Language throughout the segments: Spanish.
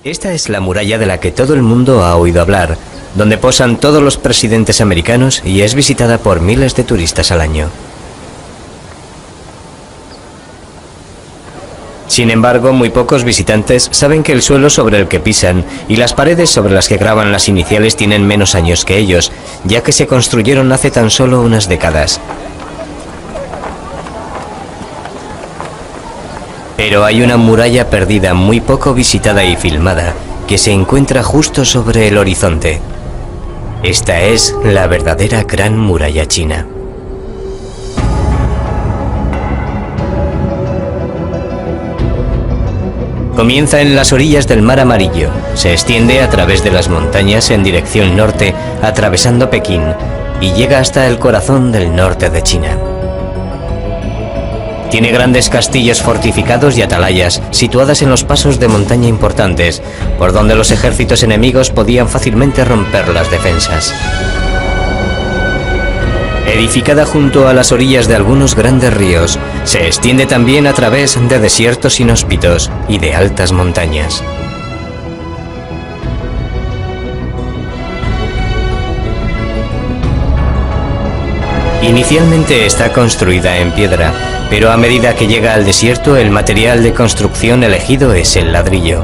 Esta es la muralla de la que todo el mundo ha oído hablar, donde posan todos los presidentes americanos y es visitada por miles de turistas al año. Sin embargo, muy pocos visitantes saben que el suelo sobre el que pisan y las paredes sobre las que graban las iniciales tienen menos años que ellos, ya que se construyeron hace tan solo unas décadas. Pero hay una muralla perdida muy poco visitada y filmada, que se encuentra justo sobre el horizonte. Esta es la verdadera Gran Muralla China. Comienza en las orillas del Mar Amarillo, se extiende a través de las montañas en dirección norte, atravesando Pekín, y llega hasta el corazón del norte de China. Tiene grandes castillos fortificados y atalayas situadas en los pasos de montaña importantes, por donde los ejércitos enemigos podían fácilmente romper las defensas. Edificada junto a las orillas de algunos grandes ríos, se extiende también a través de desiertos inhóspitos y de altas montañas. Inicialmente está construida en piedra, pero a medida que llega al desierto el material de construcción elegido es el ladrillo.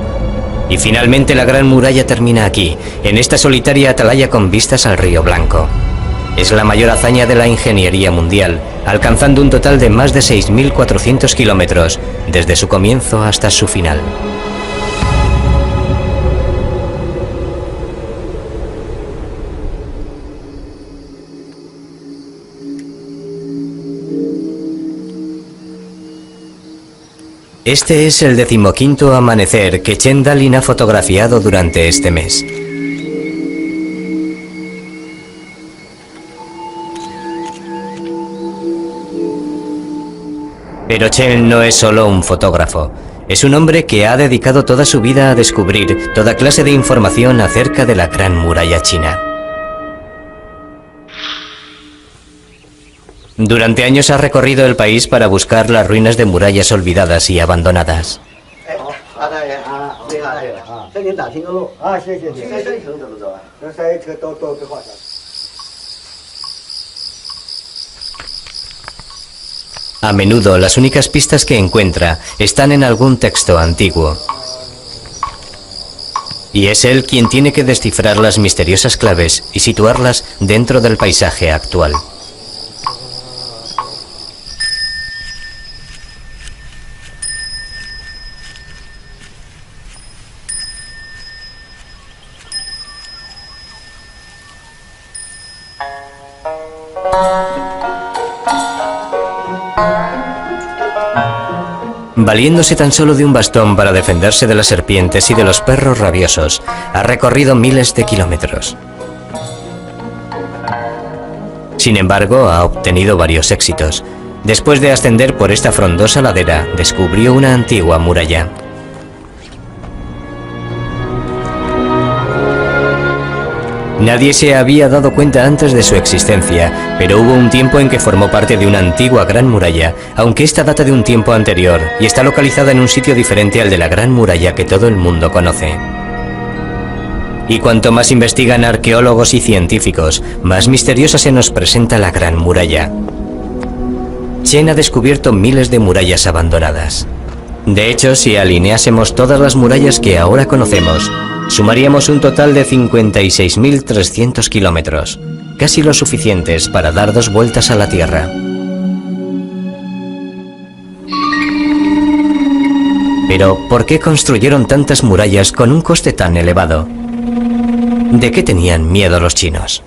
Y finalmente la Gran Muralla termina aquí, en esta solitaria atalaya con vistas al Río Blanco. Es la mayor hazaña de la ingeniería mundial, alcanzando un total de más de 6.400 kilómetros, desde su comienzo hasta su final. Este es el 15º amanecer que Chen Dalin ha fotografiado durante este mes. Pero Chen no es solo un fotógrafo, es un hombre que ha dedicado toda su vida a descubrir toda clase de información acerca de la Gran Muralla China. Durante años ha recorrido el país para buscar las ruinas de murallas olvidadas y abandonadas. A menudo las únicas pistas que encuentra están en algún texto antiguo. Y es él quien tiene que descifrar las misteriosas claves y situarlas dentro del paisaje actual. Valiéndose tan solo de un bastón para defenderse de las serpientes y de los perros rabiosos, ha recorrido miles de kilómetros. Sin embargo, ha obtenido varios éxitos. Después de ascender por esta frondosa ladera, descubrió una antigua muralla. Nadie se había dado cuenta antes de su existencia, pero hubo un tiempo en que formó parte de una antigua Gran Muralla, aunque esta data de un tiempo anterior y está localizada en un sitio diferente al de la Gran Muralla que todo el mundo conoce. Y cuanto más investigan arqueólogos y científicos, más misteriosa se nos presenta la Gran Muralla. Chen ha descubierto miles de murallas abandonadas. De hecho, si alineásemos todas las murallas que ahora conocemos, sumaríamos un total de 56.300 kilómetros, casi lo suficientes para dar 2 vueltas a la Tierra. Pero, ¿por qué construyeron tantas murallas con un coste tan elevado? ¿De qué tenían miedo los chinos?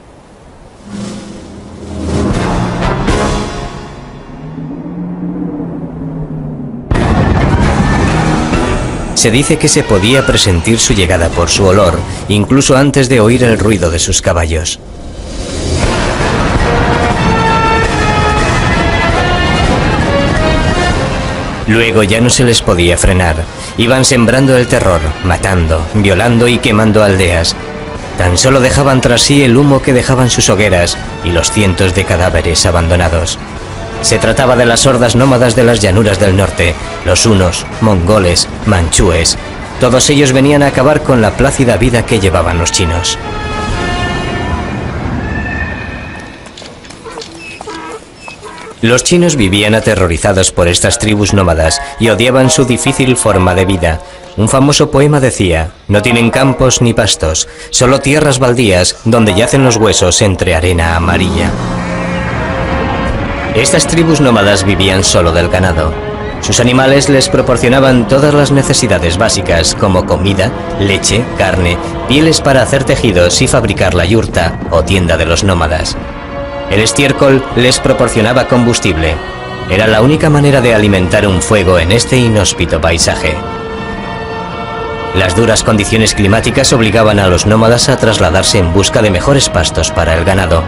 Se dice que se podía presentir su llegada por su olor, incluso antes de oír el ruido de sus caballos. Luego ya no se les podía frenar. Iban sembrando el terror, matando, violando y quemando aldeas. Tan solo dejaban tras sí el humo que dejaban sus hogueras y los cientos de cadáveres abandonados. Se trataba de las hordas nómadas de las llanuras del norte, los hunos, mongoles, manchúes, Todos ellos venían a acabar con la plácida vida que llevaban los chinos. Los chinos vivían aterrorizados por estas tribus nómadas y odiaban su difícil forma de vida. Un famoso poema decía: no tienen campos ni pastos, solo tierras baldías donde yacen los huesos entre arena amarilla. Estas tribus nómadas vivían solo del ganado. Sus animales les proporcionaban todas las necesidades básicas como comida, leche, carne, pieles para hacer tejidos y fabricar la yurta o tienda de los nómadas. El estiércol les proporcionaba combustible. Era la única manera de alimentar un fuego en este inhóspito paisaje. Las duras condiciones climáticas obligaban a los nómadas a trasladarse en busca de mejores pastos para el ganado.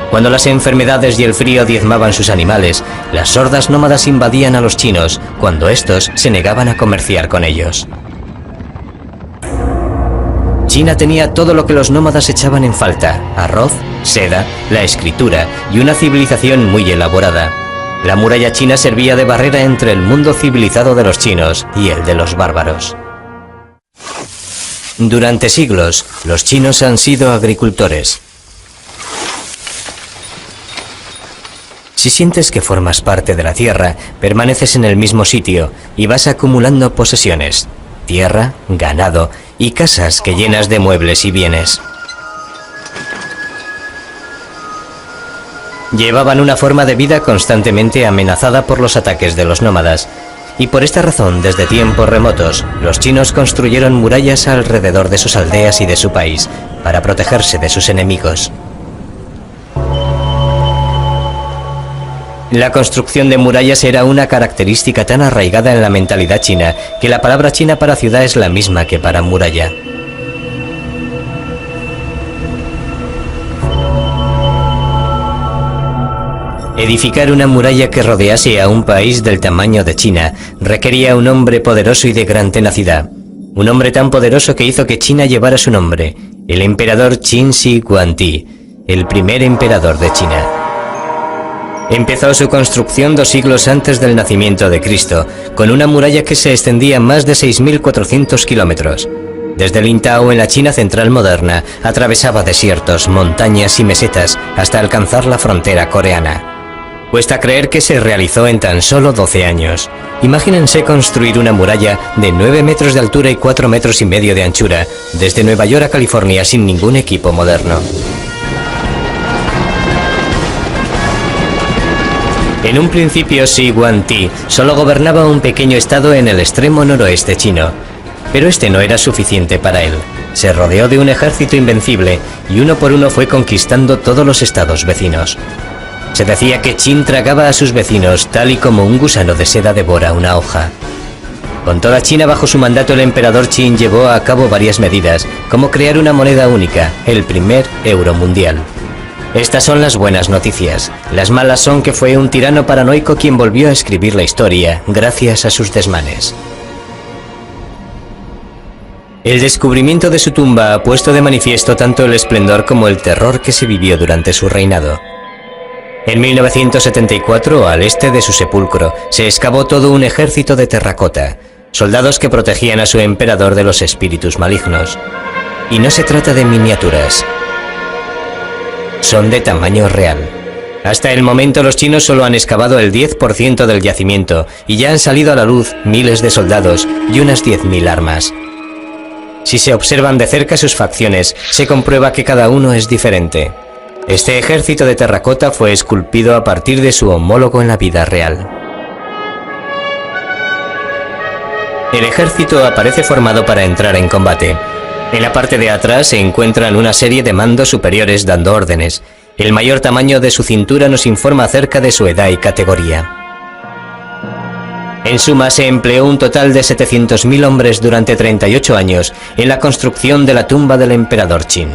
Cuando las enfermedades y el frío diezmaban sus animales, las hordas nómadas invadían a los chinos cuando estos se negaban a comerciar con ellos. China tenía todo lo que los nómadas echaban en falta: arroz, seda, la escritura y una civilización muy elaborada. La muralla china servía de barrera entre el mundo civilizado de los chinos y el de los bárbaros. Durante siglos, los chinos han sido agricultores. Si sientes que formas parte de la tierra, permaneces en el mismo sitio y vas acumulando posesiones, tierra, ganado y casas que llenas de muebles y bienes. Llevaban una forma de vida constantemente amenazada por los ataques de los nómadas, y por esta razón, desde tiempos remotos, los chinos construyeron murallas alrededor de sus aldeas y de su país, para protegerse de sus enemigos. La construcción de murallas era una característica tan arraigada en la mentalidad china, que la palabra china para ciudad es la misma que para muralla. Edificar una muralla que rodease a un país del tamaño de China requería un hombre poderoso y de gran tenacidad. Un hombre tan poderoso que hizo que China llevara su nombre, el emperador Qin Shi Huangdi, el primer emperador de China. Empezó su construcción 2 siglos antes del nacimiento de Cristo, con una muralla que se extendía más de 6.400 kilómetros. Desde Lintao, en la China central moderna, atravesaba desiertos, montañas y mesetas hasta alcanzar la frontera coreana. Cuesta creer que se realizó en tan solo 12 años. Imagínense construir una muralla de 9 metros de altura y 4,5 metros de anchura, desde Nueva York a California sin ningún equipo moderno. En un principio, Shi Huangdi solo gobernaba un pequeño estado en el extremo noroeste chino, pero este no era suficiente para él. Se rodeó de un ejército invencible y uno por uno fue conquistando todos los estados vecinos. Se decía que Qin tragaba a sus vecinos tal y como un gusano de seda devora una hoja. Con toda China bajo su mandato, el emperador Qin llevó a cabo varias medidas, como crear una moneda única, el primer euro mundial. Estas son las buenas noticias. Las malas son que fue un tirano paranoico quien volvió a escribir la historia, gracias a sus desmanes. El descubrimiento de su tumba ha puesto de manifiesto tanto el esplendor como el terror que se vivió durante su reinado. En 1974, al este de su sepulcro, se excavó todo un ejército de terracota, soldados que protegían a su emperador de los espíritus malignos. Y no se trata de miniaturas. Son de tamaño real. Hasta el momento los chinos solo han excavado el 10% del yacimiento y ya han salido a la luz miles de soldados y unas 10.000 armas. Si se observan de cerca sus facciones, se comprueba que cada uno es diferente. Este ejército de terracota fue esculpido a partir de su homólogo en la vida real. El ejército aparece formado para entrar en combate. En la parte de atrás se encuentran una serie de mandos superiores dando órdenes. El mayor tamaño de su cintura nos informa acerca de su edad y categoría. En suma, se empleó un total de 700.000 hombres durante 38 años en la construcción de la tumba del emperador Qin.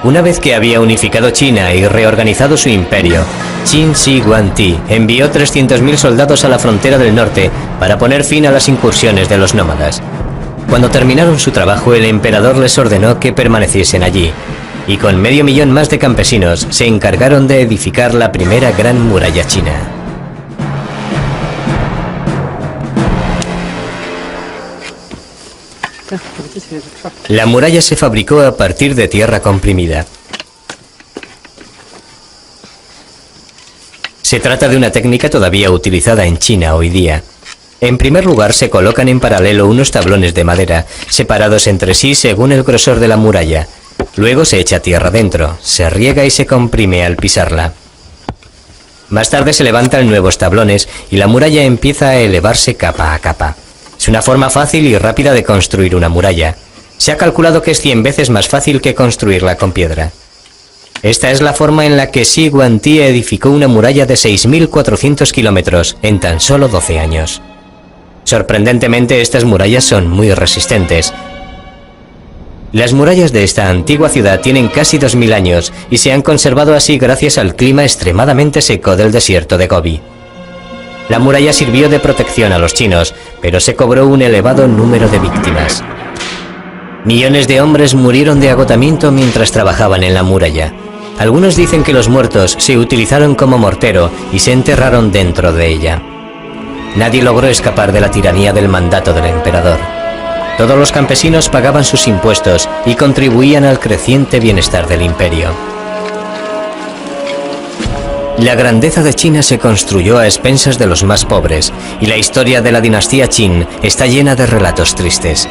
Una vez que había unificado China y reorganizado su imperio, Qin Shi Huangdi envió 300.000 soldados a la frontera del norte para poner fin a las incursiones de los nómadas. Cuando terminaron su trabajo, el emperador les ordenó que permaneciesen allí, y con 500.000 más de campesinos se encargaron de edificar la primera gran muralla china. La muralla se fabricó a partir de tierra comprimida. Se trata de una técnica todavía utilizada en China hoy día. En primer lugar, se colocan en paralelo unos tablones de madera, separados entre sí según el grosor de la muralla. Luego se echa tierra dentro, se riega y se comprime al pisarla. Más tarde se levantan nuevos tablones y la muralla empieza a elevarse capa a capa. Es una forma fácil y rápida de construir una muralla. Se ha calculado que es 100 veces más fácil que construirla con piedra. Esta es la forma en la que Xi Guangti edificó una muralla de 6.400 kilómetros en tan solo 12 años. Sorprendentemente, estas murallas son muy resistentes. Las murallas de esta antigua ciudad tienen casi 2000 años y se han conservado así gracias al clima extremadamente seco del desierto de Gobi. La muralla sirvió de protección a los chinos, pero se cobró un elevado número de víctimas. Millones de hombres murieron de agotamiento mientras trabajaban en la muralla. Algunos dicen que los muertos se utilizaron como mortero y se enterraron dentro de ella. Nadie logró escapar de la tiranía del mandato del emperador. Todos los campesinos pagaban sus impuestos y contribuían al creciente bienestar del imperio. La grandeza de China se construyó a expensas de los más pobres, y la historia de la dinastía Qin está llena de relatos tristes.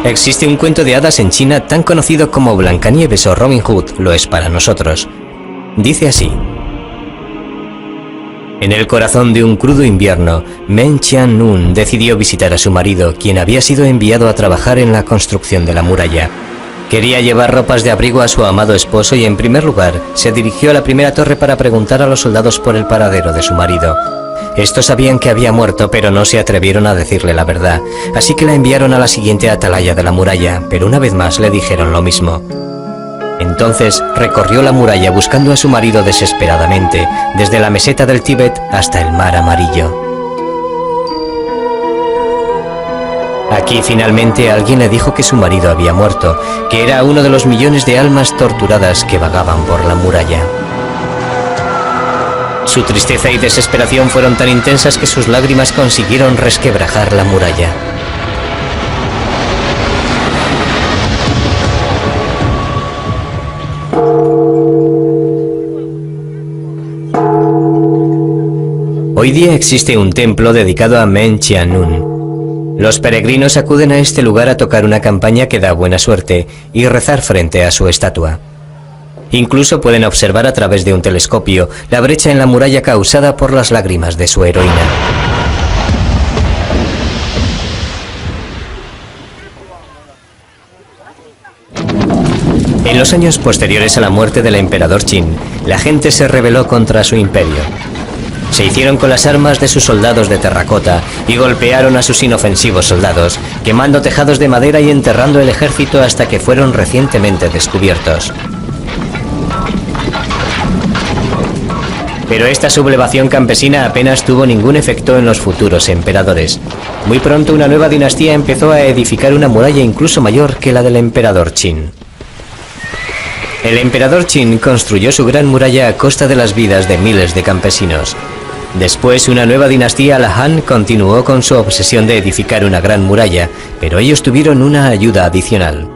Existe un cuento de hadas en China tan conocido como Blancanieves o Robin Hood lo es para nosotros. Dice así: en el corazón de un crudo invierno, Meng Qianlun decidió visitar a su marido, quien había sido enviado a trabajar en la construcción de la muralla. Quería llevar ropas de abrigo a su amado esposo y en primer lugar se dirigió a la primera torre para preguntar a los soldados por el paradero de su marido. Estos sabían que había muerto, pero no se atrevieron a decirle la verdad, así que la enviaron a la siguiente atalaya de la muralla, pero una vez más le dijeron lo mismo. Entonces recorrió la muralla buscando a su marido desesperadamente, desde la meseta del Tíbet hasta el mar amarillo. Aquí finalmente alguien le dijo que su marido había muerto, que era uno de los millones de almas torturadas que vagaban por la muralla. Su tristeza y desesperación fueron tan intensas que sus lágrimas consiguieron resquebrajar la muralla. Hoy día existe un templo dedicado a Meng Qianlun. Los peregrinos acuden a este lugar a tocar una campaña que da buena suerte y rezar frente a su estatua. Incluso pueden observar a través de un telescopio la brecha en la muralla causada por las lágrimas de su heroína. En los años posteriores a la muerte del emperador Qin, la gente se rebeló contra su imperio. Se hicieron con las armas de sus soldados de terracota y golpearon a sus inofensivos soldados, quemando tejados de madera y enterrando el ejército hasta que fueron recientemente descubiertos. Pero esta sublevación campesina apenas tuvo ningún efecto en los futuros emperadores. Muy pronto una nueva dinastía empezó a edificar una muralla incluso mayor que la del emperador Qin. El emperador Qin construyó su gran muralla a costa de las vidas de miles de campesinos. Después, una nueva dinastía, la Han, continuó con su obsesión de edificar una gran muralla, pero ellos tuvieron una ayuda adicional.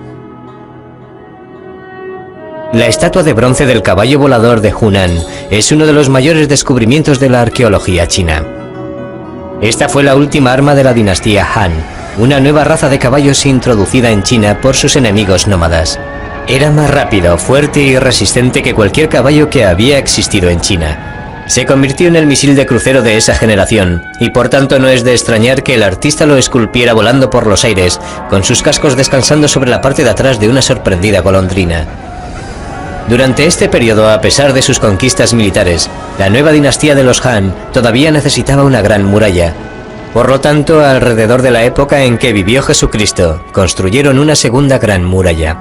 La estatua de bronce del caballo volador de Hunan es uno de los mayores descubrimientos de la arqueología china. Esta fue la última arma de la dinastía Han, una nueva raza de caballos introducida en China por sus enemigos nómadas. Era más rápido, fuerte y resistente que cualquier caballo que había existido en China. Se convirtió en el misil de crucero de esa generación, y por tanto no es de extrañar que el artista lo esculpiera volando por los aires, con sus cascos descansando sobre la parte de atrás de una sorprendida golondrina. Durante este periodo, a pesar de sus conquistas militares, la nueva dinastía de los Han todavía necesitaba una gran muralla. Por lo tanto, alrededor de la época en que vivió Jesucristo, construyeron una segunda gran muralla.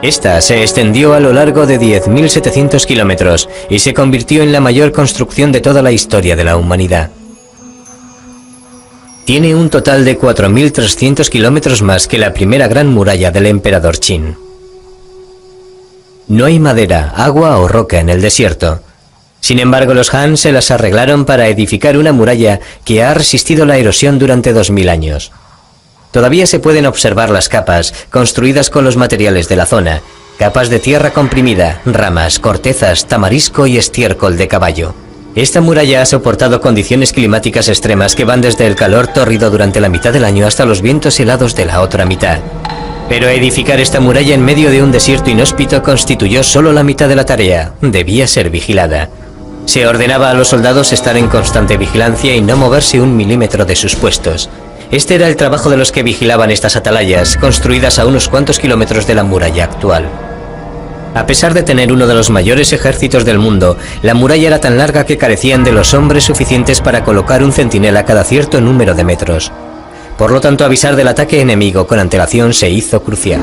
Esta se extendió a lo largo de 10.700 kilómetros y se convirtió en la mayor construcción de toda la historia de la humanidad. Tiene un total de 4.300 kilómetros más que la primera gran muralla del emperador Qin. No hay madera, agua o roca en el desierto. Sin embargo, los Han se las arreglaron para edificar una muralla que ha resistido la erosión durante 2000 años. Todavía se pueden observar las capas, construidas con los materiales de la zona, capas de tierra comprimida, ramas, cortezas, tamarisco y estiércol de caballo. Esta muralla ha soportado condiciones climáticas extremas que van desde el calor tórrido durante la mitad del año hasta los vientos helados de la otra mitad. Pero edificar esta muralla en medio de un desierto inhóspito constituyó solo la mitad de la tarea. Debía ser vigilada. Se ordenaba a los soldados estar en constante vigilancia y no moverse un milímetro de sus puestos. Este era el trabajo de los que vigilaban estas atalayas, construidas a unos cuantos kilómetros de la muralla actual. A pesar de tener uno de los mayores ejércitos del mundo, la muralla era tan larga que carecían de los hombres suficientes para colocar un centinela cada cierto número de metros. Por lo tanto, avisar del ataque enemigo con antelación se hizo crucial.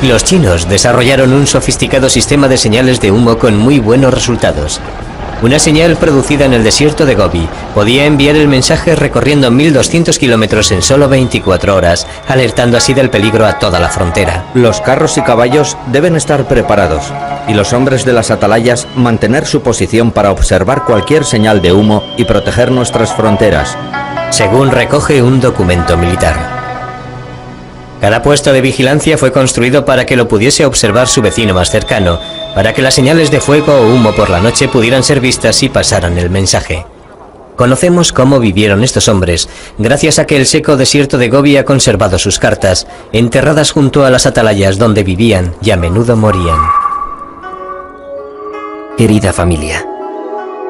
Los chinos desarrollaron un sofisticado sistema de señales de humo con muy buenos resultados. Una señal producida en el desierto de Gobi podía enviar el mensaje recorriendo 1200 kilómetros en solo 24 horas, alertando así del peligro a toda la frontera. Los carros y caballos deben estar preparados, y los hombres de las atalayas mantener su posición para observar cualquier señal de humo y proteger nuestras fronteras, según recoge un documento militar. Cada puesto de vigilancia fue construido para que lo pudiese observar su vecino más cercano, para que las señales de fuego o humo por la noche pudieran ser vistas y pasaran el mensaje. Conocemos cómo vivieron estos hombres, gracias a que el seco desierto de Gobi ha conservado sus cartas, enterradas junto a las atalayas donde vivían y a menudo morían. Querida familia,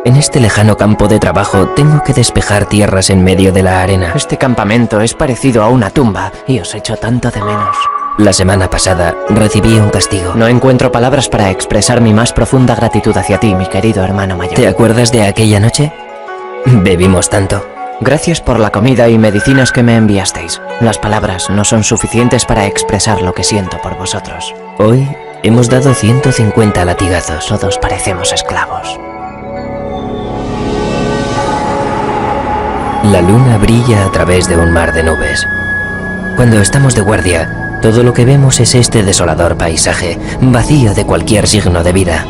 en este lejano campo de trabajo tengo que despejar tierras en medio de la arena. Este campamento es parecido a una tumba y os echo tanto de menos. La semana pasada recibí un castigo. No encuentro palabras para expresar mi más profunda gratitud hacia ti, mi querido hermano mayor. ¿Te acuerdas de aquella noche? Bebimos tanto. Gracias por la comida y medicinas que me enviasteis. Las palabras no son suficientes para expresar lo que siento por vosotros. Hoy hemos dado 150 latigazos. Todos parecemos esclavos. La luna brilla a través de un mar de nubes. Cuando estamos de guardia, todo lo que vemos es este desolador paisaje, vacío de cualquier signo de vida.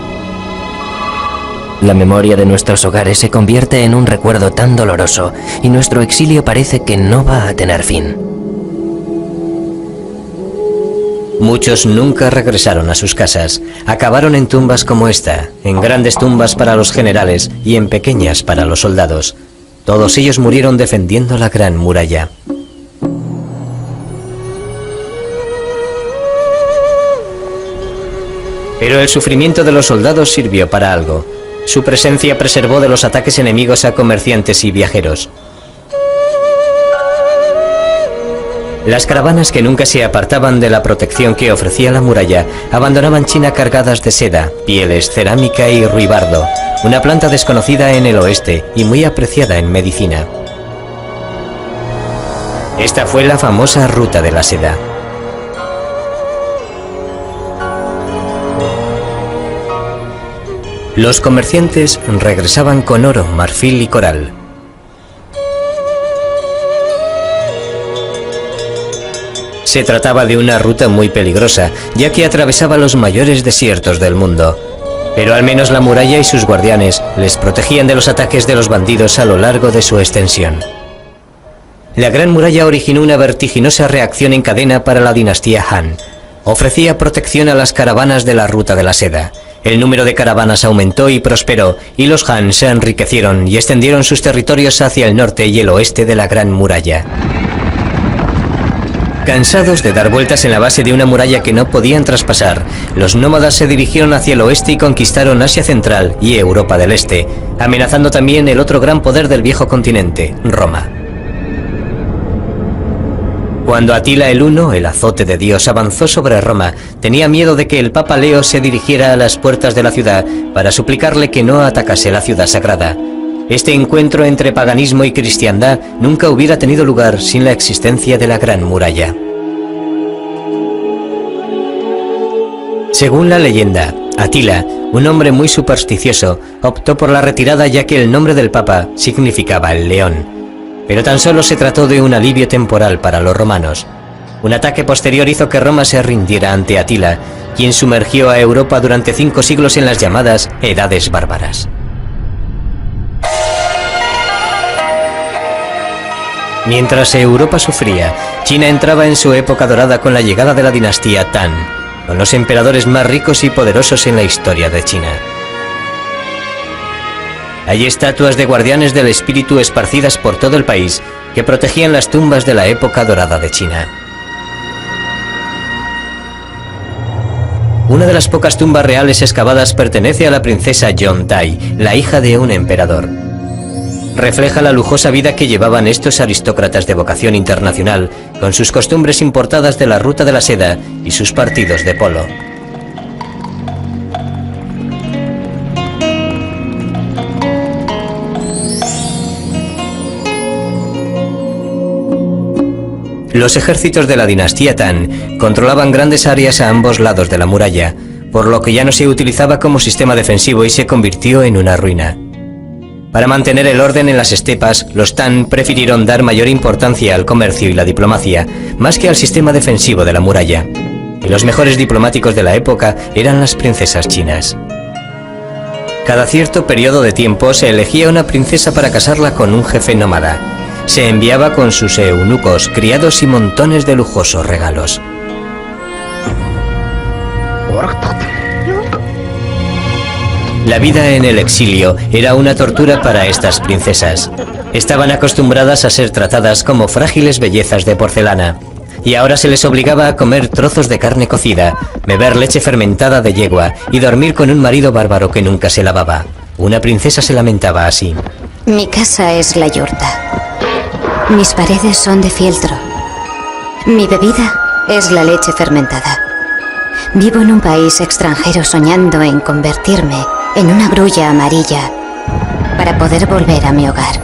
La memoria de nuestros hogares se convierte en un recuerdo tan doloroso y nuestro exilio parece que no va a tener fin. Muchos nunca regresaron a sus casas. Acabaron en tumbas como esta, en grandes tumbas para los generales y en pequeñas para los soldados. Todos ellos murieron defendiendo la gran muralla. Pero el sufrimiento de los soldados sirvió para algo. Su presencia preservó de los ataques enemigos a comerciantes y viajeros. Las caravanas que nunca se apartaban de la protección que ofrecía la muralla abandonaban China cargadas de seda, pieles, cerámica y ruibardo, una planta desconocida en el oeste y muy apreciada en medicina. Esta fue la famosa Ruta de la Seda. Los comerciantes regresaban con oro, marfil y coral. Se trataba de una ruta muy peligrosa, ya que atravesaba los mayores desiertos del mundo. Pero al menos la muralla y sus guardianes les protegían de los ataques de los bandidos a lo largo de su extensión. La Gran Muralla originó una vertiginosa reacción en cadena para la dinastía Han. Ofrecía protección a las caravanas de la Ruta de la Seda. El número de caravanas aumentó y prosperó, y los Han se enriquecieron y extendieron sus territorios hacia el norte y el oeste de la Gran Muralla. Cansados de dar vueltas en la base de una muralla que no podían traspasar, los nómadas se dirigieron hacia el oeste y conquistaron Asia Central y Europa del Este, amenazando también el otro gran poder del viejo continente, Roma. Cuando Atila el Huno, el azote de Dios, avanzó sobre Roma, tenía miedo de que el Papa Leo se dirigiera a las puertas de la ciudad para suplicarle que no atacase la ciudad sagrada. Este encuentro entre paganismo y cristiandad nunca hubiera tenido lugar sin la existencia de la Gran Muralla. Según la leyenda, Atila, un hombre muy supersticioso, optó por la retirada ya que el nombre del Papa significaba el león. Pero tan solo se trató de un alivio temporal para los romanos. Un ataque posterior hizo que Roma se rindiera ante Atila, quien sumergió a Europa durante 5 siglos en las llamadas Edades Bárbaras. Mientras Europa sufría, China entraba en su época dorada con la llegada de la dinastía Tang, con los emperadores más ricos y poderosos en la historia de China. Hay estatuas de guardianes del espíritu esparcidas por todo el país que protegían las tumbas de la época dorada de China. Una de las pocas tumbas reales excavadas pertenece a la princesa Yontai, la hija de un emperador. Refleja la lujosa vida que llevaban estos aristócratas de vocación internacional, con sus costumbres importadas de la ruta de la seda y sus partidos de polo. Los ejércitos de la dinastía Tang controlaban grandes áreas a ambos lados de la muralla, por lo que ya no se utilizaba como sistema defensivo y se convirtió en una ruina. Para mantener el orden en las estepas, los Tang prefirieron dar mayor importancia al comercio y la diplomacia, más que al sistema defensivo de la muralla. Y los mejores diplomáticos de la época eran las princesas chinas. Cada cierto periodo de tiempo se elegía una princesa para casarla con un jefe nómada. Se enviaba con sus eunucos, criados y montones de lujosos regalos. La vida en el exilio era una tortura para estas princesas. Estaban acostumbradas a ser tratadas como frágiles bellezas de porcelana, y ahora se les obligaba a comer trozos de carne cocida, beber leche fermentada de yegua y dormir con un marido bárbaro que nunca se lavaba. Una princesa se lamentaba así. Mi casa es la yurta. Mis paredes son de fieltro. Mi bebida es la leche fermentada. Vivo en un país extranjero soñando en convertirme en una grulla amarilla para poder volver a mi hogar.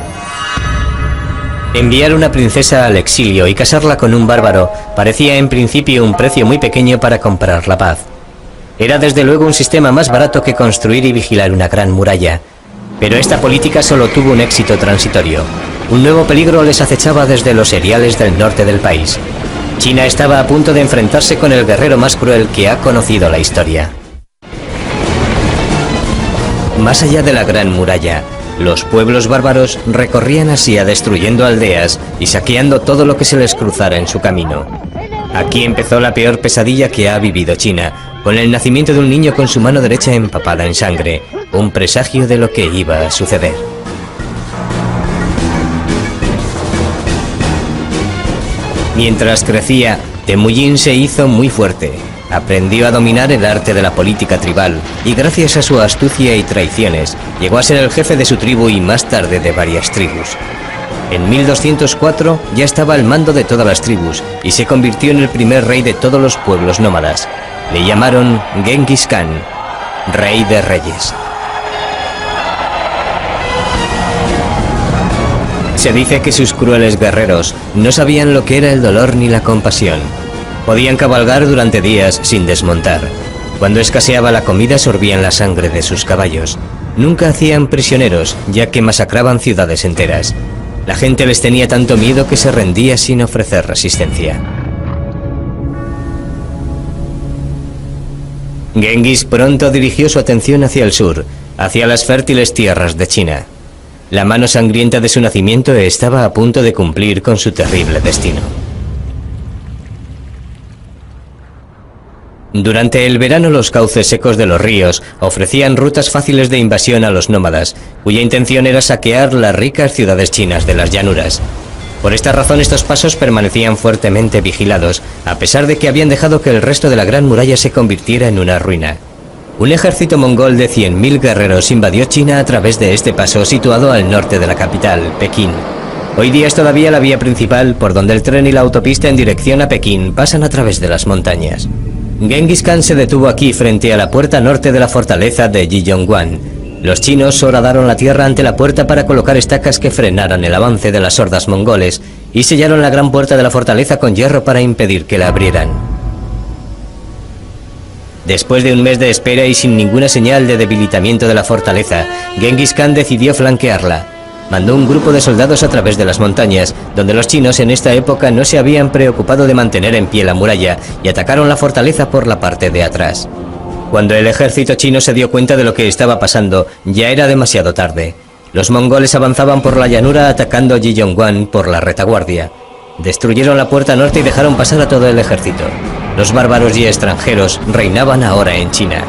Enviar una princesa al exilio y casarla con un bárbaro parecía en principio un precio muy pequeño para comprar la paz. Era desde luego un sistema más barato que construir y vigilar una gran muralla. Pero esta política solo tuvo un éxito transitorio. Un nuevo peligro les acechaba desde los eriales del norte del país. China estaba a punto de enfrentarse con el guerrero más cruel que ha conocido la historia. Más allá de la gran muralla, los pueblos bárbaros recorrían Asia destruyendo aldeas y saqueando todo lo que se les cruzara en su camino. Aquí empezó la peor pesadilla que ha vivido China, con el nacimiento de un niño con su mano derecha empapada en sangre, un presagio de lo que iba a suceder. Mientras crecía, Temujin se hizo muy fuerte. Aprendió a dominar el arte de la política tribal y gracias a su astucia y traiciones llegó a ser el jefe de su tribu y más tarde de varias tribus. En 1204 ya estaba al mando de todas las tribus y se convirtió en el primer rey de todos los pueblos nómadas. Le llamaron Genghis Khan, rey de reyes. Se dice que sus crueles guerreros no sabían lo que era el dolor ni la compasión. Podían cabalgar durante días sin desmontar. Cuando escaseaba la comida sorbían la sangre de sus caballos. Nunca hacían prisioneros, ya que masacraban ciudades enteras. La gente les tenía tanto miedo que se rendía sin ofrecer resistencia. Genghis pronto dirigió su atención hacia el sur, hacia las fértiles tierras de China. La mano sangrienta de su nacimiento estaba a punto de cumplir con su terrible destino. Durante el verano los cauces secos de los ríos ofrecían rutas fáciles de invasión a los nómadas, cuya intención era saquear las ricas ciudades chinas de las llanuras. Por esta razón estos pasos permanecían fuertemente vigilados, a pesar de que habían dejado que el resto de la gran muralla se convirtiera en una ruina. Un ejército mongol de 100.000 guerreros invadió China a través de este paso situado al norte de la capital, Pekín. Hoy día es todavía la vía principal por donde el tren y la autopista en dirección a Pekín pasan a través de las montañas. Genghis Khan se detuvo aquí frente a la puerta norte de la fortaleza de Jiyongguan. Los chinos horadaron la tierra ante la puerta para colocar estacas que frenaran el avance de las hordas mongoles y sellaron la gran puerta de la fortaleza con hierro para impedir que la abrieran. Después de un mes de espera y sin ninguna señal de debilitamiento de la fortaleza, Genghis Khan decidió flanquearla. Mandó un grupo de soldados a través de las montañas, donde los chinos en esta época no se habían preocupado de mantener en pie la muralla, y atacaron la fortaleza por la parte de atrás. Cuando el ejército chino se dio cuenta de lo que estaba pasando, ya era demasiado tarde. Los mongoles avanzaban por la llanura atacando Jiyongguan por la retaguardia. Destruyeron la puerta norte y dejaron pasar a todo el ejército. Los bárbaros y extranjeros reinaban ahora en China.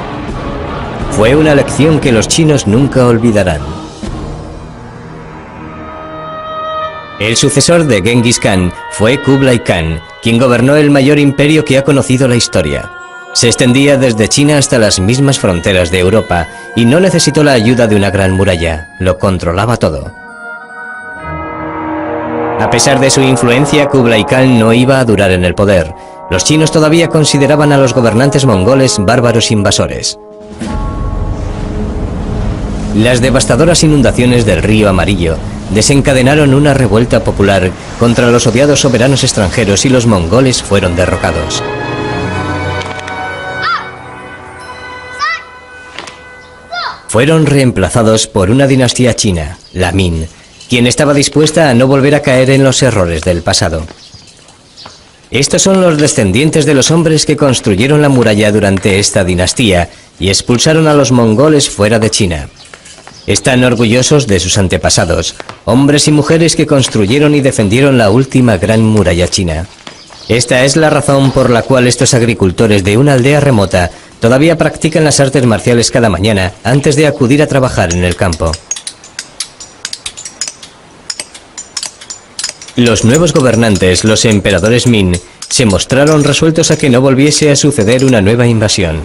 Fue una lección que los chinos nunca olvidarán. El sucesor de Genghis Khan fue Kublai Khan, quien gobernó el mayor imperio que ha conocido la historia. Se extendía desde China hasta las mismas fronteras de Europa y no necesitó la ayuda de una gran muralla, lo controlaba todo. A pesar de su influencia, Kublai Khan no iba a durar en el poder. Los chinos todavía consideraban a los gobernantes mongoles bárbaros invasores. Las devastadoras inundaciones del río Amarillo desencadenaron una revuelta popular contra los odiados soberanos extranjeros y los mongoles fueron derrocados. Fueron reemplazados por una dinastía china, la Min, quien estaba dispuesta a no volver a caer en los errores del pasado. Estos son los descendientes de los hombres que construyeron la muralla durante esta dinastía y expulsaron a los mongoles fuera de China. Están orgullosos de sus antepasados, hombres y mujeres que construyeron y defendieron la última gran muralla china. Esta es la razón por la cual estos agricultores de una aldea remota todavía practican las artes marciales cada mañana antes de acudir a trabajar en el campo. Los nuevos gobernantes, los emperadores Min, se mostraron resueltos a que no volviese a suceder una nueva invasión.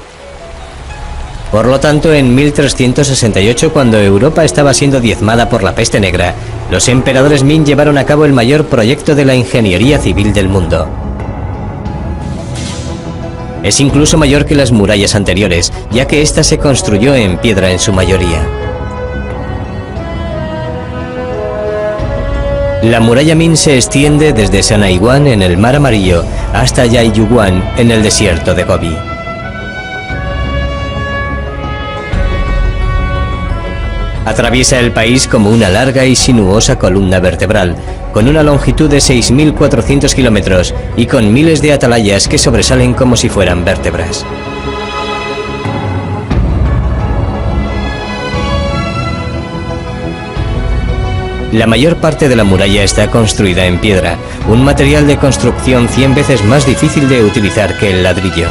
Por lo tanto, en 1368, cuando Europa estaba siendo diezmada por la peste negra, los emperadores Min llevaron a cabo el mayor proyecto de la ingeniería civil del mundo. Es incluso mayor que las murallas anteriores, ya que ésta se construyó en piedra en su mayoría. La muralla Min se extiende desde Sanaiwan en el Mar Amarillo hasta Yaiyuguan en el desierto de Gobi. Atraviesa el país como una larga y sinuosa columna vertebral, con una longitud de 6.400 kilómetros y con miles de atalayas que sobresalen como si fueran vértebras. La mayor parte de la muralla está construida en piedra, un material de construcción 100 veces más difícil de utilizar que el ladrillo.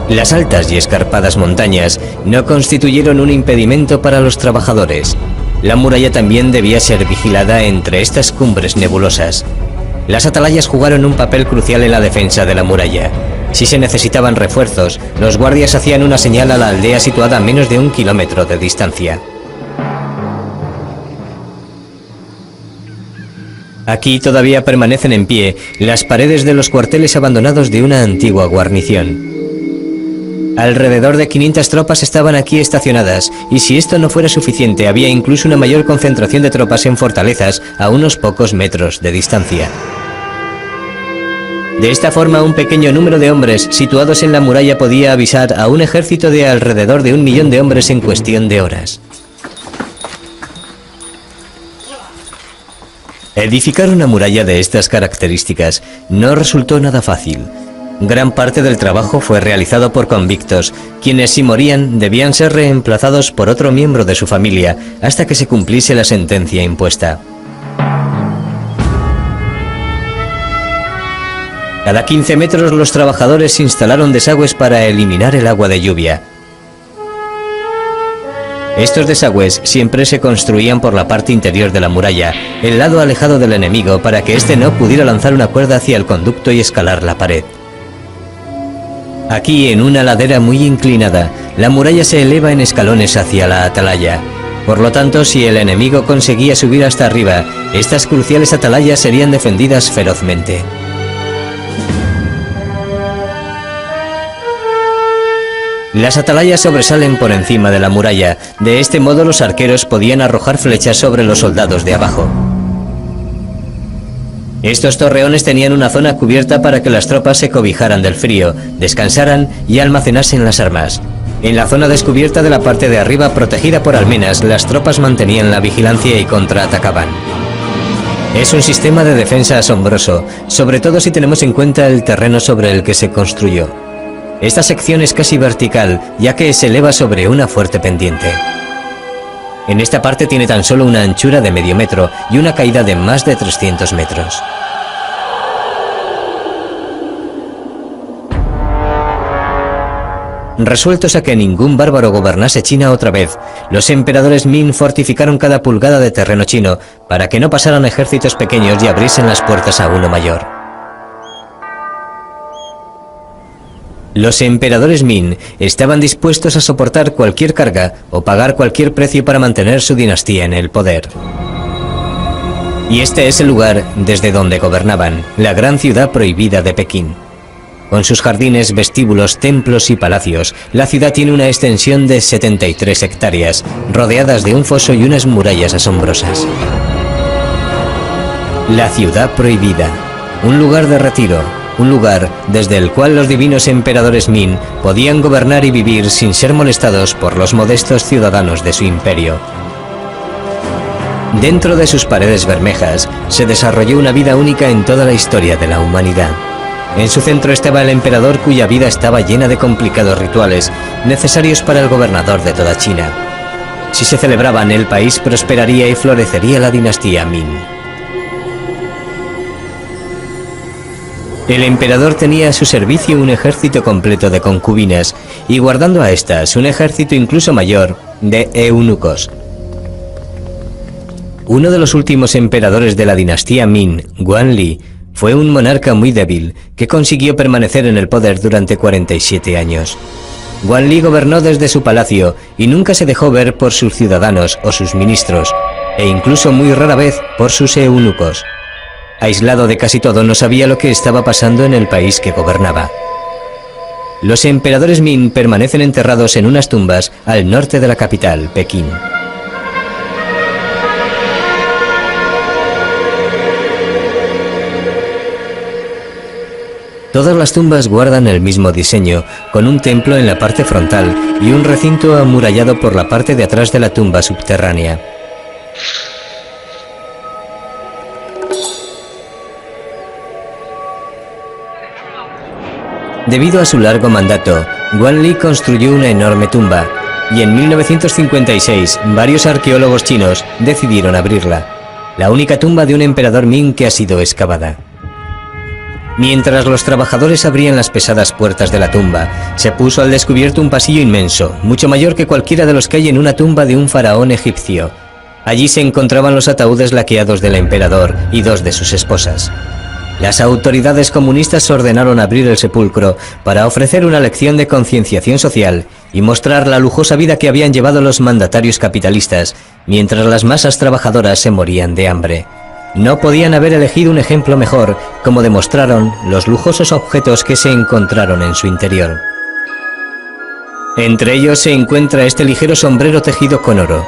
Las altas y escarpadas montañas no constituyeron un impedimento para los trabajadores. La muralla también debía ser vigilada entre estas cumbres nebulosas. Las atalayas jugaron un papel crucial en la defensa de la muralla. Si se necesitaban refuerzos, los guardias hacían una señal a la aldea situada a menos de 1 kilómetro de distancia. Aquí todavía permanecen en pie las paredes de los cuarteles abandonados de una antigua guarnición. Alrededor de 500 tropas estaban aquí estacionadas, y si esto no fuera suficiente, había incluso una mayor concentración de tropas en fortalezas a unos pocos metros de distancia. De esta forma, un pequeño número de hombres situados en la muralla podía avisar a un ejército de alrededor de 1 millón de hombres en cuestión de horas. Edificar una muralla de estas características no resultó nada fácil. Gran parte del trabajo fue realizado por convictos, quienes si morían debían ser reemplazados por otro miembro de su familia hasta que se cumpliese la sentencia impuesta. Cada 15 metros los trabajadores instalaron desagües para eliminar el agua de lluvia. Estos desagües siempre se construían por la parte interior de la muralla, el lado alejado del enemigo, para que éste no pudiera lanzar una cuerda hacia el conducto y escalar la pared. Aquí, en una ladera muy inclinada, la muralla se eleva en escalones hacia la atalaya. Por lo tanto, si el enemigo conseguía subir hasta arriba, estas cruciales atalayas serían defendidas ferozmente. Las atalayas sobresalen por encima de la muralla. De este modo los arqueros podían arrojar flechas sobre los soldados de abajo. Estos torreones tenían una zona cubierta para que las tropas se cobijaran del frío, descansaran y almacenasen las armas. En la zona descubierta de la parte de arriba, protegida por almenas, las tropas mantenían la vigilancia y contraatacaban. Es un sistema de defensa asombroso, sobre todo si tenemos en cuenta el terreno sobre el que se construyó. Esta sección es casi vertical, ya que se eleva sobre una fuerte pendiente. En esta parte tiene tan solo una anchura de medio metro y una caída de más de 300 metros. Resueltos a que ningún bárbaro gobernase China otra vez, los emperadores Ming fortificaron cada pulgada de terreno chino para que no pasaran ejércitos pequeños y abriesen las puertas a uno mayor. Los emperadores Ming estaban dispuestos a soportar cualquier carga o pagar cualquier precio para mantener su dinastía en el poder. Y este es el lugar desde donde gobernaban, la gran ciudad prohibida de Pekín. Con sus jardines, vestíbulos, templos y palacios, la ciudad tiene una extensión de 73 hectáreas, rodeadas de un foso y unas murallas asombrosas. La ciudad prohibida, un lugar de retiro, un lugar desde el cual los divinos emperadores Ming podían gobernar y vivir sin ser molestados por los modestos ciudadanos de su imperio. Dentro de sus paredes bermejas se desarrolló una vida única en toda la historia de la humanidad. En su centro estaba el emperador, cuya vida estaba llena de complicados rituales necesarios para el gobernador de toda China. Si se celebraban, el país prosperaría y florecería la dinastía Ming. El emperador tenía a su servicio un ejército completo de concubinas y, guardando a estas, un ejército incluso mayor de eunucos. Uno de los últimos emperadores de la dinastía Ming, Guanli, fue un monarca muy débil que consiguió permanecer en el poder durante 47 años. Guanli gobernó desde su palacio y nunca se dejó ver por sus ciudadanos o sus ministros, e incluso muy rara vez por sus eunucos. Aislado de casi todo, no sabía lo que estaba pasando en el país que gobernaba. Los emperadores Ming permanecen enterrados en unas tumbas al norte de la capital, Pekín. Todas las tumbas guardan el mismo diseño, con un templo en la parte frontal y un recinto amurallado por la parte de atrás de la tumba subterránea. Debido a su largo mandato, Guanli construyó una enorme tumba, y en 1956 varios arqueólogos chinos decidieron abrirla, la única tumba de un emperador Ming que ha sido excavada. Mientras los trabajadores abrían las pesadas puertas de la tumba, se puso al descubierto un pasillo inmenso, mucho mayor que cualquiera de los que hay en una tumba de un faraón egipcio. Allí se encontraban los ataúdes laqueados del emperador y dos de sus esposas. Las autoridades comunistas ordenaron abrir el sepulcro para ofrecer una lección de concienciación social y mostrar la lujosa vida que habían llevado los mandatarios capitalistas, mientras las masas trabajadoras se morían de hambre. No podían haber elegido un ejemplo mejor, como demostraron los lujosos objetos que se encontraron en su interior. Entre ellos se encuentra este ligero sombrero tejido con oro.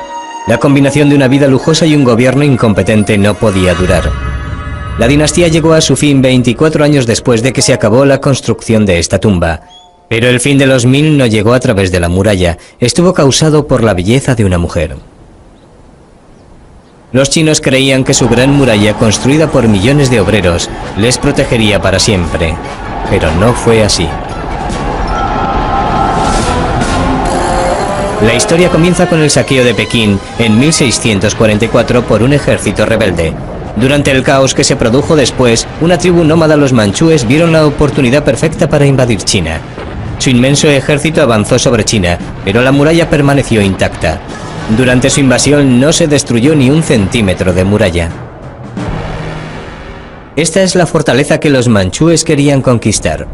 La combinación de una vida lujosa y un gobierno incompetente no podía durar. La dinastía llegó a su fin 24 años después de que se acabó la construcción de esta tumba. Pero el fin de los Ming no llegó a través de la muralla, estuvo causado por la belleza de una mujer. Los chinos creían que su gran muralla, construida por millones de obreros, les protegería para siempre, pero no fue así. La historia comienza con el saqueo de Pekín en 1644 por un ejército rebelde. Durante el caos que se produjo después, una tribu nómada, los manchúes, vieron la oportunidad perfecta para invadir China. Su inmenso ejército avanzó sobre China, pero la muralla permaneció intacta. Durante su invasión no se destruyó ni un centímetro de muralla. Esta es la fortaleza que los manchúes querían conquistar.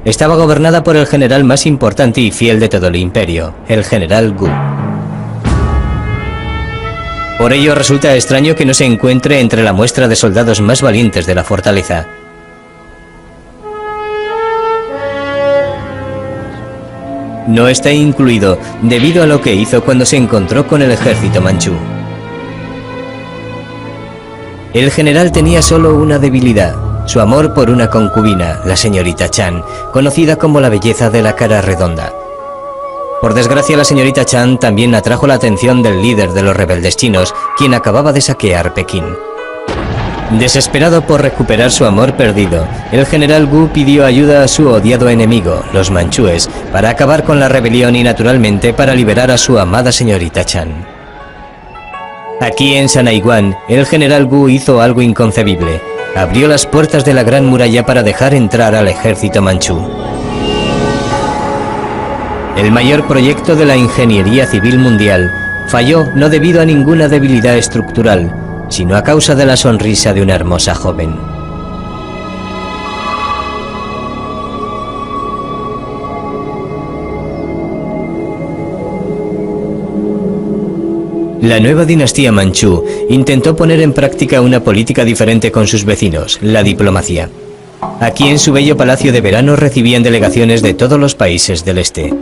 Estaba gobernada por el general más importante y fiel de todo el imperio, el general Gu. Por ello resulta extraño que no se encuentre entre la muestra de soldados más valientes de la fortaleza. No está incluido debido a lo que hizo cuando se encontró con el ejército manchú. El general tenía solo una debilidad: su amor por una concubina, la señorita Chan, conocida como la belleza de la cara redonda. Por desgracia, la señorita Chan también atrajo la atención del líder de los rebeldes chinos, quien acababa de saquear Pekín. Desesperado por recuperar su amor perdido, el general Wu pidió ayuda a su odiado enemigo, los manchúes, para acabar con la rebelión y naturalmente para liberar a su amada señorita Chan. Aquí en Sanaiwan, el general Wu hizo algo inconcebible: abrió las puertas de la Gran Muralla para dejar entrar al ejército manchú. El mayor proyecto de la ingeniería civil mundial falló no debido a ninguna debilidad estructural, sino a causa de la sonrisa de una hermosa joven. La nueva dinastía manchú intentó poner en práctica una política diferente con sus vecinos, la diplomacia. Aquí en su bello palacio de verano recibían delegaciones de todos los países del este.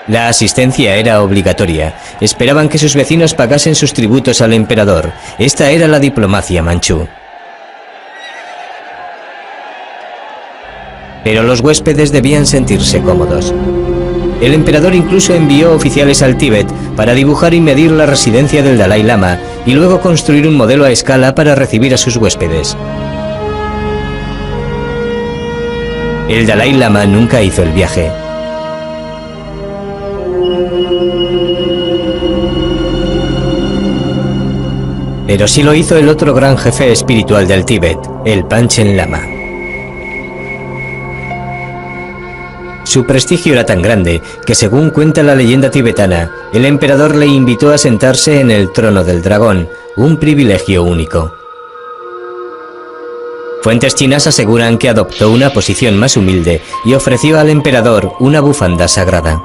La asistencia era obligatoria. Esperaban que sus vecinos pagasen sus tributos al emperador. Esta era la diplomacia manchú. Pero los huéspedes debían sentirse cómodos. El emperador incluso envió oficiales al Tíbet para dibujar y medir la residencia del Dalai Lama y luego construir un modelo a escala para recibir a sus huéspedes. El Dalai Lama nunca hizo el viaje. Pero sí lo hizo el otro gran jefe espiritual del Tíbet, el Panchen Lama. Su prestigio era tan grande que, según cuenta la leyenda tibetana, el emperador le invitó a sentarse en el trono del dragón, un privilegio único. Fuentes chinas aseguran que adoptó una posición más humilde y ofreció al emperador una bufanda sagrada.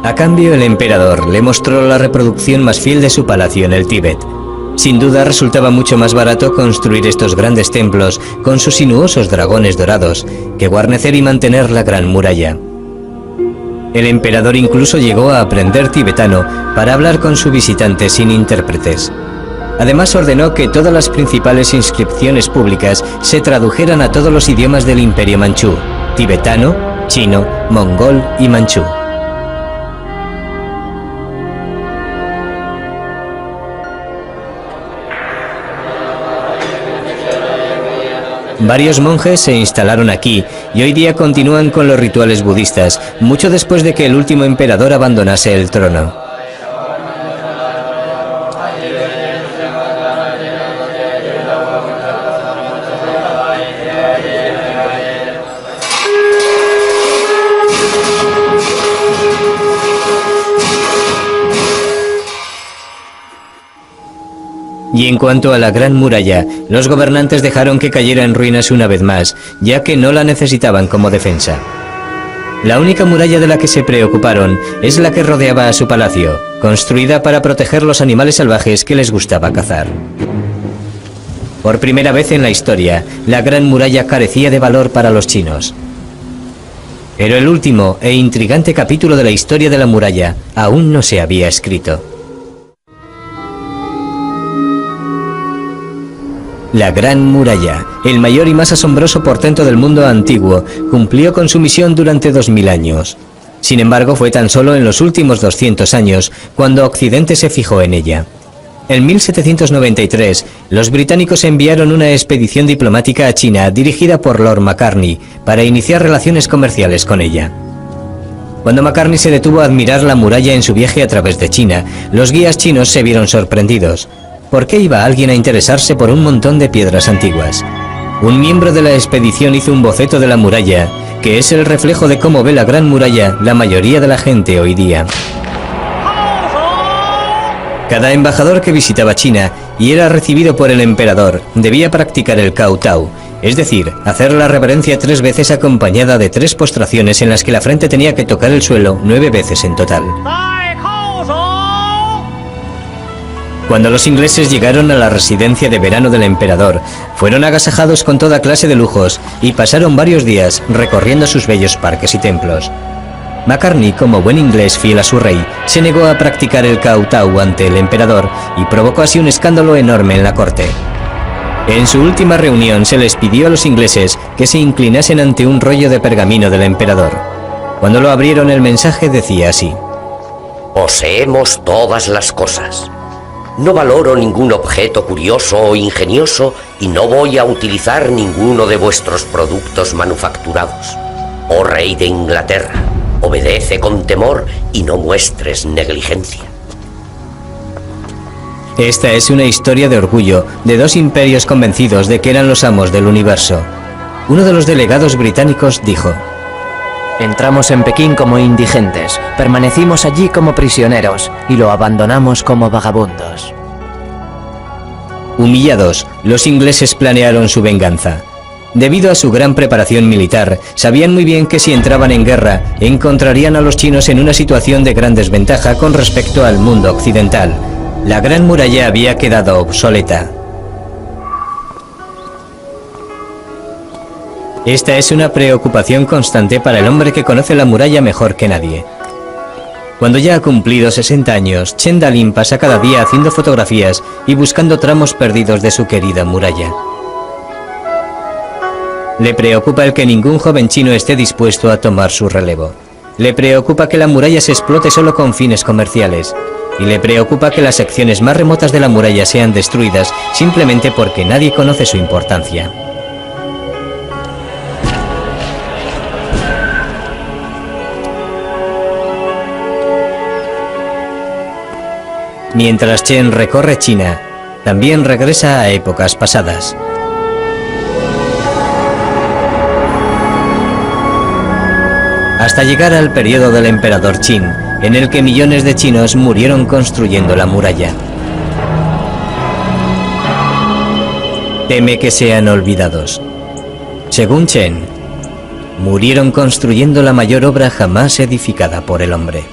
A cambio, el emperador le mostró la reproducción más fiel de su palacio en el Tíbet. Sin duda resultaba mucho más barato construir estos grandes templos con sus sinuosos dragones dorados que guarnecer y mantener la Gran Muralla. El emperador incluso llegó a aprender tibetano para hablar con su visitante sin intérpretes. Además ordenó que todas las principales inscripciones públicas se tradujeran a todos los idiomas del Imperio Manchú: tibetano, chino, mongol y manchú. Varios monjes se instalaron aquí y hoy día continúan con los rituales budistas, mucho después de que el último emperador abandonase el trono. Y en cuanto a la Gran Muralla, los gobernantes dejaron que cayera en ruinas una vez más, ya que no la necesitaban como defensa. La única muralla de la que se preocuparon es la que rodeaba a su palacio, construida para proteger los animales salvajes que les gustaba cazar. Por primera vez en la historia, la Gran Muralla carecía de valor para los chinos. Pero el último e intrigante capítulo de la historia de la muralla aún no se había escrito. La Gran Muralla, el mayor y más asombroso portento del mundo antiguo, cumplió con su misión durante 2000 años. Sin embargo, fue tan solo en los últimos 200 años cuando Occidente se fijó en ella. En 1793, los británicos enviaron una expedición diplomática a China dirigida por Lord Macartney para iniciar relaciones comerciales con ella. Cuando Macartney se detuvo a admirar la muralla en su viaje a través de China, los guías chinos se vieron sorprendidos. ¿Por qué iba alguien a interesarse por un montón de piedras antiguas? Un miembro de la expedición hizo un boceto de la muralla, que es el reflejo de cómo ve la Gran Muralla la mayoría de la gente hoy día. Cada embajador que visitaba China y era recibido por el emperador debía practicar el kowtow, es decir, hacer la reverencia 3 veces acompañada de 3 postraciones en las que la frente tenía que tocar el suelo 9 veces en total. Cuando los ingleses llegaron a la residencia de verano del emperador, fueron agasajados con toda clase de lujos y pasaron varios días recorriendo sus bellos parques y templos. Macartney, como buen inglés fiel a su rey, se negó a practicar el kowtow ante el emperador y provocó así un escándalo enorme en la corte. En su última reunión se les pidió a los ingleses que se inclinasen ante un rollo de pergamino del emperador. Cuando lo abrieron, el mensaje decía así: Poseemos todas las cosas. No valoro ningún objeto curioso o ingenioso y no voy a utilizar ninguno de vuestros productos manufacturados. Oh rey de Inglaterra, obedece con temor y no muestres negligencia. Esta es una historia de orgullo de dos imperios convencidos de que eran los amos del universo. Uno de los delegados británicos dijo: Entramos en Pekín como indigentes, permanecimos allí como prisioneros y lo abandonamos como vagabundos. Humillados, los ingleses planearon su venganza. Debido a su gran preparación militar, sabían muy bien que si entraban en guerra, encontrarían a los chinos en una situación de gran desventaja con respecto al mundo occidental. La Gran Muralla había quedado obsoleta. Esta es una preocupación constante para el hombre que conoce la muralla mejor que nadie. Cuando ya ha cumplido 60 años, Chen Dalin pasa cada día haciendo fotografías y buscando tramos perdidos de su querida muralla. Le preocupa el que ningún joven chino esté dispuesto a tomar su relevo. Le preocupa que la muralla se explote solo con fines comerciales. Y le preocupa que las secciones más remotas de la muralla sean destruidas simplemente porque nadie conoce su importancia. Mientras Chen recorre China, también regresa a épocas pasadas. Hasta llegar al periodo del emperador Qin, en el que millones de chinos murieron construyendo la muralla. Teme que sean olvidados. Según Chen, murieron construyendo la mayor obra jamás edificada por el hombre.